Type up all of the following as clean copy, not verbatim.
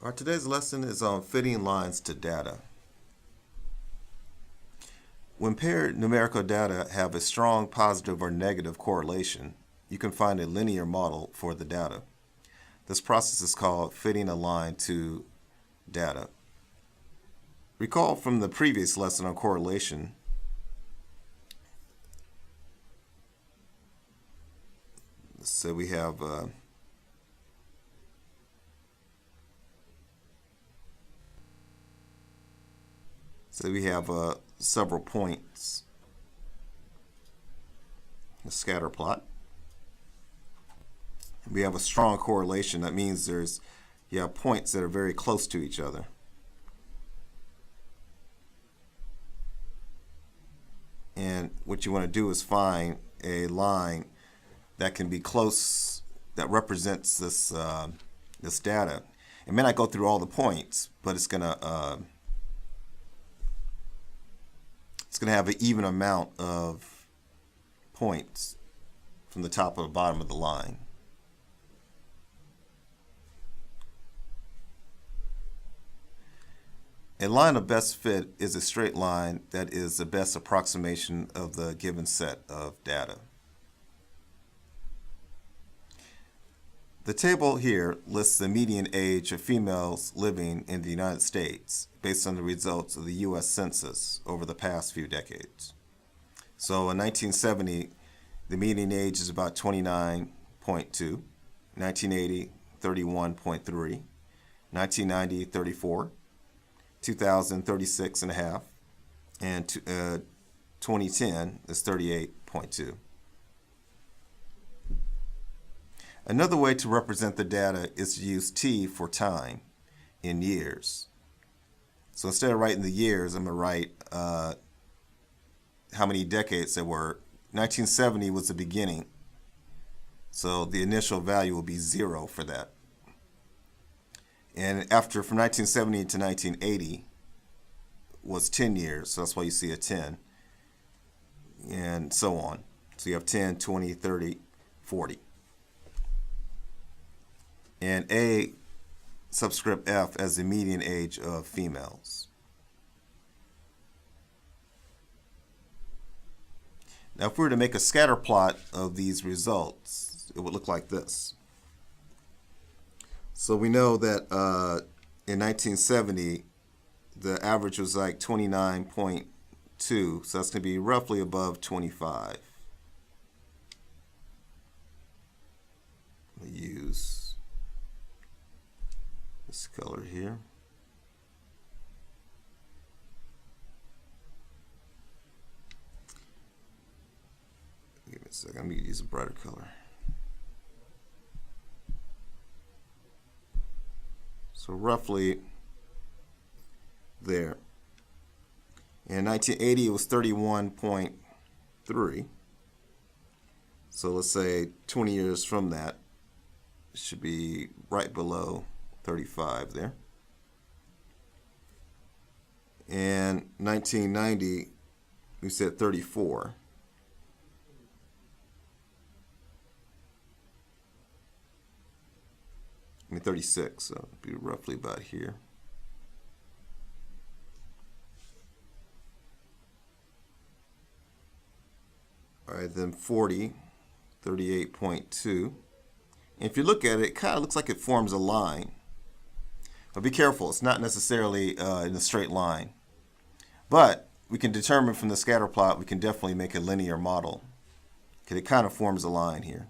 Our today's lesson is on fitting lines to data. When paired numerical data have a strong positive or negative correlation, you can find a linear model for the data. This process is called fitting a line to data. Recall from the previous lesson on correlation, so we have several points, a scatter plot. We have a strong correlation. That means you have points that are very close to each other. And what you want to do is find a line that can be close, that represents this this data. It may not go through all the points, but it's going to have an even amount of points from the top to the bottom of the line. A line of best fit is a straight line that is the best approximation of the given set of data. The table here lists the median age of females living in the United States based on the results of the U.S. Census over the past few decades. So in 1970, the median age is about 29.2, 1980, 31.3, 1990, 34, 2000, 36.5, and 2010 is 38.2. Another way to represent the data is to use T for time in years. So instead of writing the years, I'm going to write how many decades there were. 1970 was the beginning, so the initial value will be 0 for that. And after, from 1970 to 1980 was 10 years, so that's why you see a 10, and so on. So you have 10, 20, 30, 40. And A subscript F as the median age of females. Now if we were to make a scatter plot of these results, it would look like this. So we know that in 1970, the average was like 29.2, so that's going to be roughly above 25. I'll use this color here. Give me a second, I'm going to use a brighter color. So roughly there. In 1980, it was 31.3. So let's say 20 years from that, it should be right below 35 there. In 1990, we said 34. I mean 36, so it'd be roughly about here. All right, then 40, 38.2. And if you look at it, it kind of looks like it forms a line. But be careful, it's not necessarily in a straight line. But we can determine from the scatter plot, we can definitely make a linear model, because it kind of forms a line here.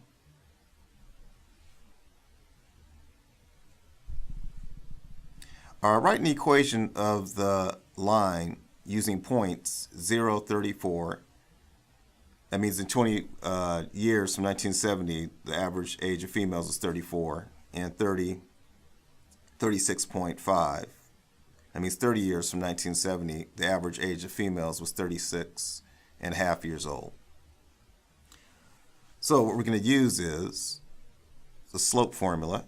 Write an equation of the line using points 0, 34. That means in 20 years from 1970, the average age of females was 34, and 30, 36.5. That means 30 years from 1970, the average age of females was 36.5 years old. So what we're going to use is the slope formula.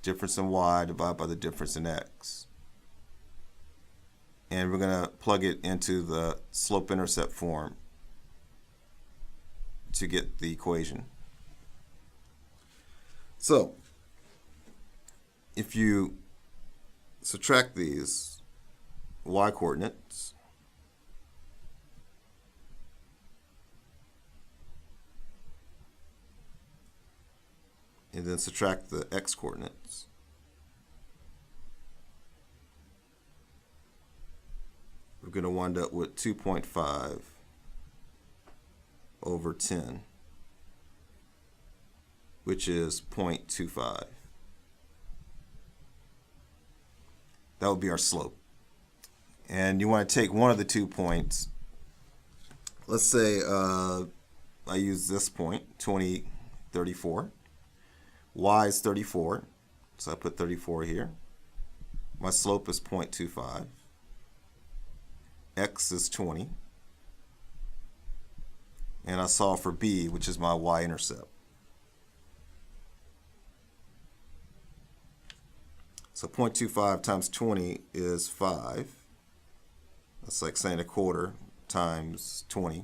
Difference in y divided by the difference in x. And we're going to plug it into the slope-intercept form to get the equation. So if you subtract these y coordinates, and then subtract the x coordinates, we're going to wind up with 2.5 over 10, which is 0.25. That would be our slope. And you want to take one of the 2 points. Let's say I use this point, 20, 34. Y is 34, so I put 34 here. My slope is 0.25. X is 20. And I solve for B, which is my y-intercept. So 0.25 times 20 is 5. That's like saying a quarter times 20.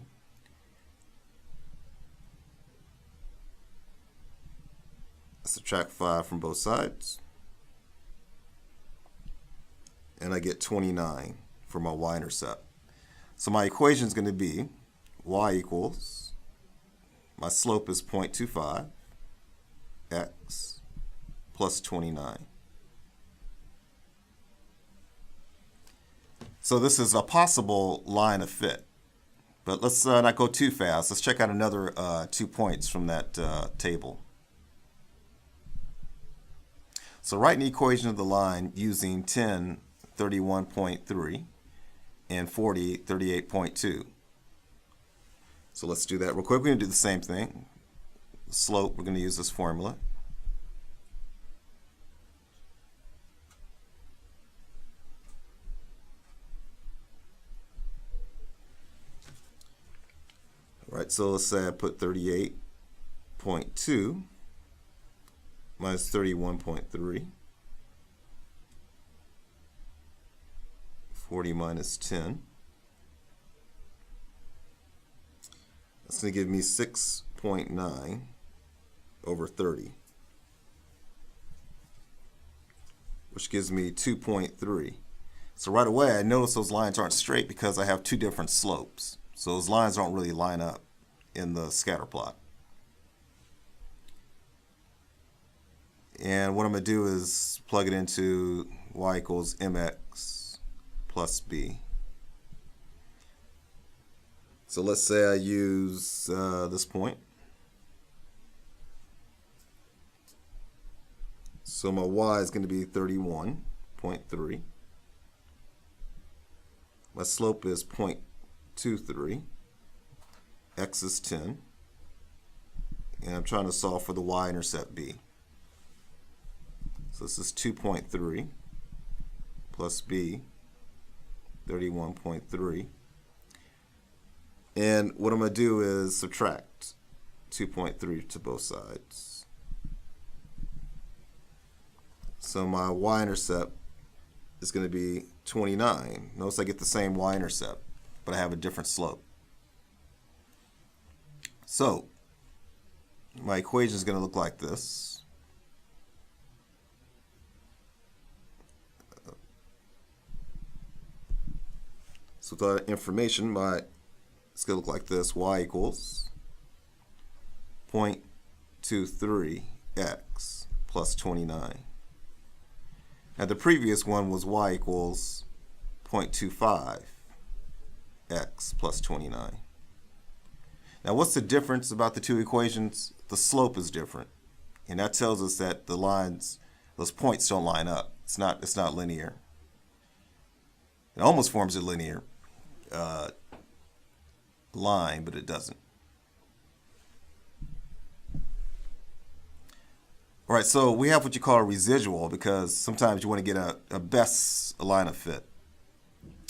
I subtract 5 from both sides, and I get 29 for my y-intercept. So my equation is going to be y equals, my slope is 0.25, x plus 29. So this is a possible line of fit. But let's not go too fast. Let's check out another 2 points from that table. So write an equation of the line using 10, 31.3 and 40, 38.2. So let's do that real quick. We're going to do the same thing. The slope, we're going to use this formula. All right, so let's say I put 38.2 minus 31.3, 40 minus 10. That's going to give me 6.9 over 30, which gives me 2.3. So right away I notice those lines aren't straight because I have two different slopes. So those lines don't really line up in the scatter plot. And what I'm going to do is plug it into y equals mx plus b. So let's say I use this point. So my y is going to be 31.3. My slope is 0.23. X is 10. And I'm trying to solve for the y-intercept b. So this is 2.3 plus b, 31.3. And what I'm going to do is subtract 2.3 to both sides. So my y-intercept is going to be 29. Notice I get the same y-intercept, but I have a different slope. So my equation is going to look like this. So with that information, it's going to look like this. Y equals 0.23x plus 29. Now the previous one was y equals 0.25x plus 29. Now what's the difference about the two equations? The slope is different. And that tells us that the lines, those points don't line up. It's not linear. It almost forms a linear line, but it doesn't. All right, so we have what you call a residual because sometimes you want to get a best line of fit.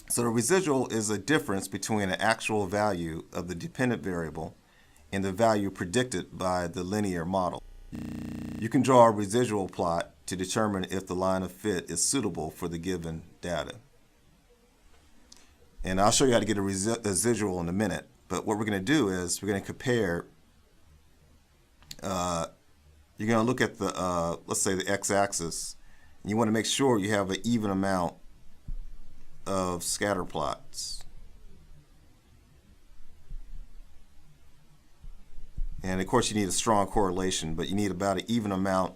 So the residual is a difference between an actual value of the dependent variable and the value predicted by the linear model. You can draw a residual plot to determine if the line of fit is suitable for the given data. And I'll show you how to get a residual in a minute. But what we're going to do is we're going to compare, you're going to look at the, let's say the x-axis, You want to make sure you have an even amount of scatter plots. And of course you need a strong correlation, but you need about an even amount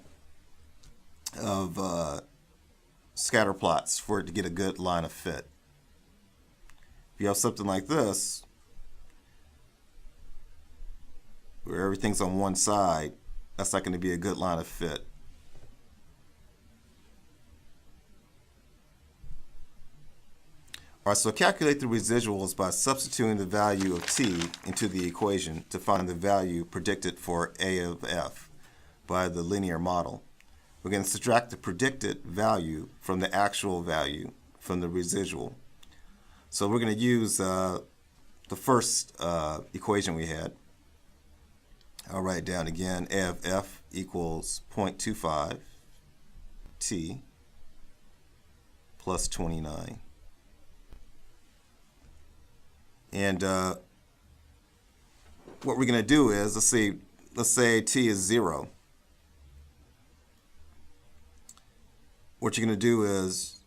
of scatter plots for it to get a good line of fit. If you have something like this, where everything's on one side, that's not going to be a good line of fit. All right, so calculate the residuals by substituting the value of t into the equation to find the value predicted for a of f by the linear model. We're going to subtract the predicted value from the actual value from the residual. So we're going to use the first equation we had. I'll write it down again. A of f equals 0.25 t plus 29. And what we're going to do is, let's say t is 0. What you're going to do is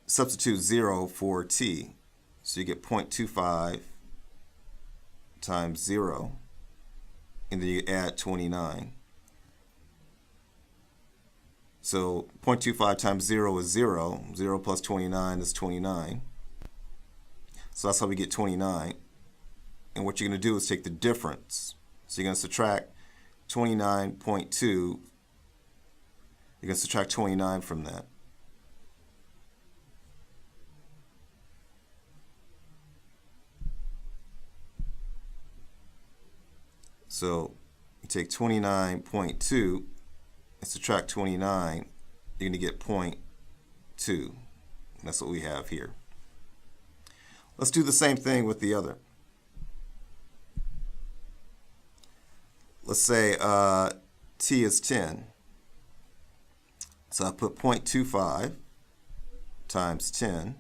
substitute 0 for t. So you get 0.25 times 0, and then you add 29. So 0.25 times 0 is 0. 0 plus 29 is 29. So that's how we get 29. And what you're going to do is take the difference. So you're going to subtract 29.2. You're going to subtract 29 from that. So you take 29.2 and subtract 29, you're going to get 0.2. That's what we have here. Let's do the same thing with the other. Let's say t is 10. So I put 0.25 times 10,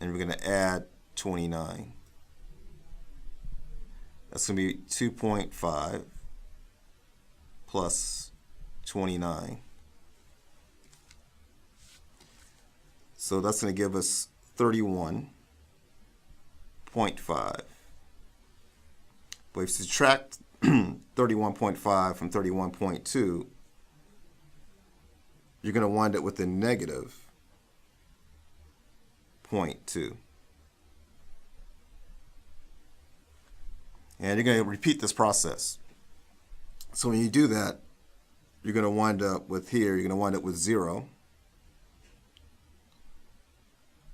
and we're going to add 29. That's going to be 2.5 plus 29. So that's going to give us 31.5. But if you subtract 31.5 from 31.2, you're going to wind up with a negative 0.2. And you're going to repeat this process. So when you do that, you're going to wind up with here, you're going to wind up with 0.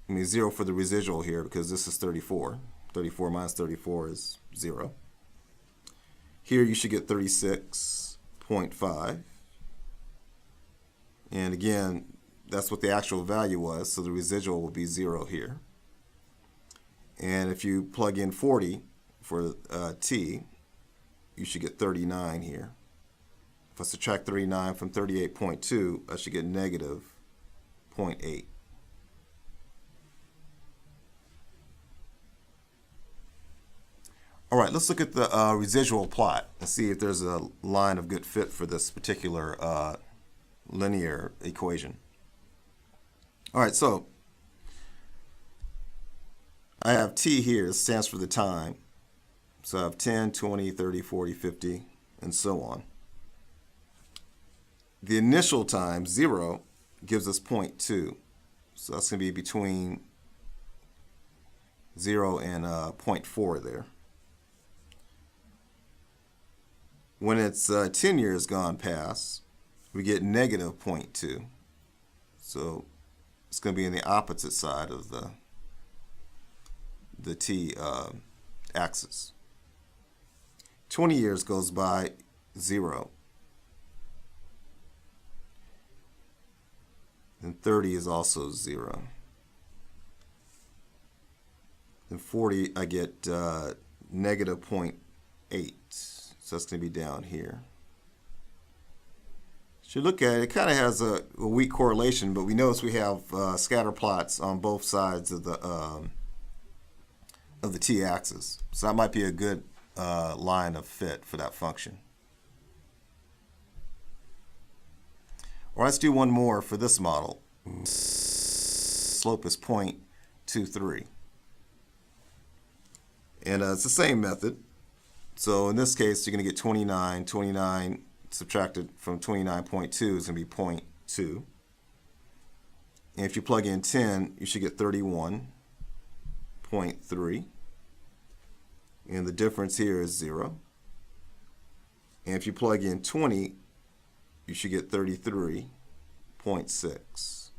I mean 0 for the residual here because this is 34. 34 minus 34 is 0. Here you should get 36.5. And again, that's what the actual value was, so the residual will be 0 here. And if you plug in 40 for t, you should get 39 here. If I subtract 39 from 38.2, I should get negative 0.8. All right, let's look at the residual plot and see if there's a line of good fit for this particular linear equation. All right, so I have t here. It stands for the time. So I have 10, 20, 30, 40, 50, and so on. The initial time, 0, gives us 0.2. So that's going to be between 0 and 0.4 there. When it's 10 years gone past, we get negative 0.2. So it's going to be in the opposite side of the t axis. 20 years goes by, 0. And 30 is also 0. And 40, I get negative 0.8. So that's going to be down here. So you look at it, it kind of has a weak correlation, but we notice we have scatter plots on both sides of the t-axis. So that might be a good line of fit for that function. Or let's do one more for this model. Slope is 0.23. And it's the same method. So in this case, you're going to get 29. 29 subtracted from 29.2 is going to be 0.2. And if you plug in 10, you should get 31.3. And the difference here is 0. And if you plug in 20, you should get 33.6.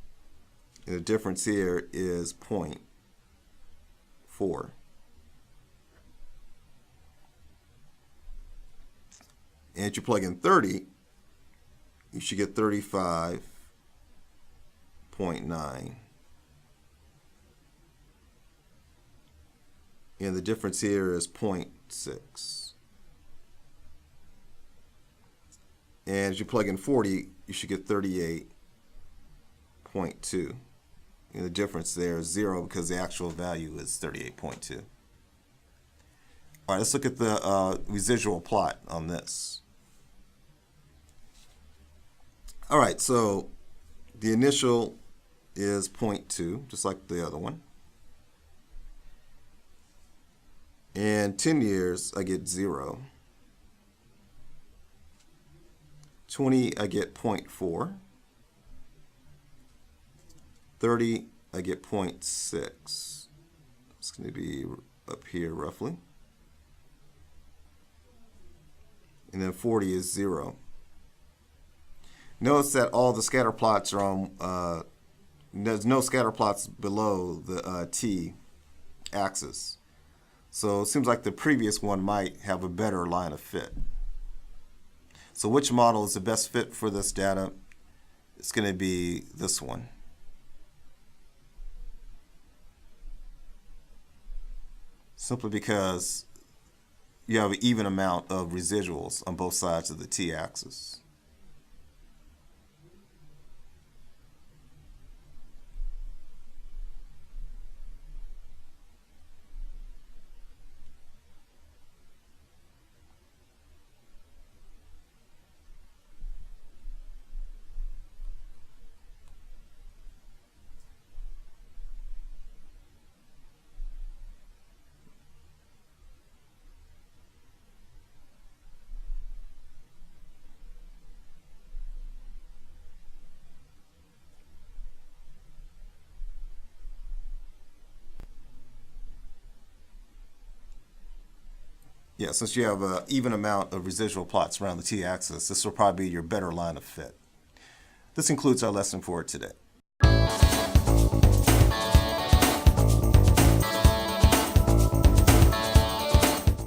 And the difference here is 0.4. And if you plug in 30, you should get 35.9. And the difference here is 0.6. And as you plug in 40, you should get 38.2. And the difference there is 0 because the actual value is 38.2. All right, let's look at the residual plot on this. All right, so the initial is 0.2, just like the other one. And 10 years, I get 0. 20, I get 0.4. 30, I get 0.6. It's going to be up here roughly. And then 40 is 0. Notice that all the scatter plots are on, there's no scatter plots below the t-axis. So it seems like the previous one might have a better line of fit. So which model is the best fit for this data? It's going to be this one. Simply because you have an even amount of residuals on both sides of the t-axis. Yeah, since you have an even amount of residual plots around the t-axis, this will probably be your better line of fit. This concludes our lesson for today.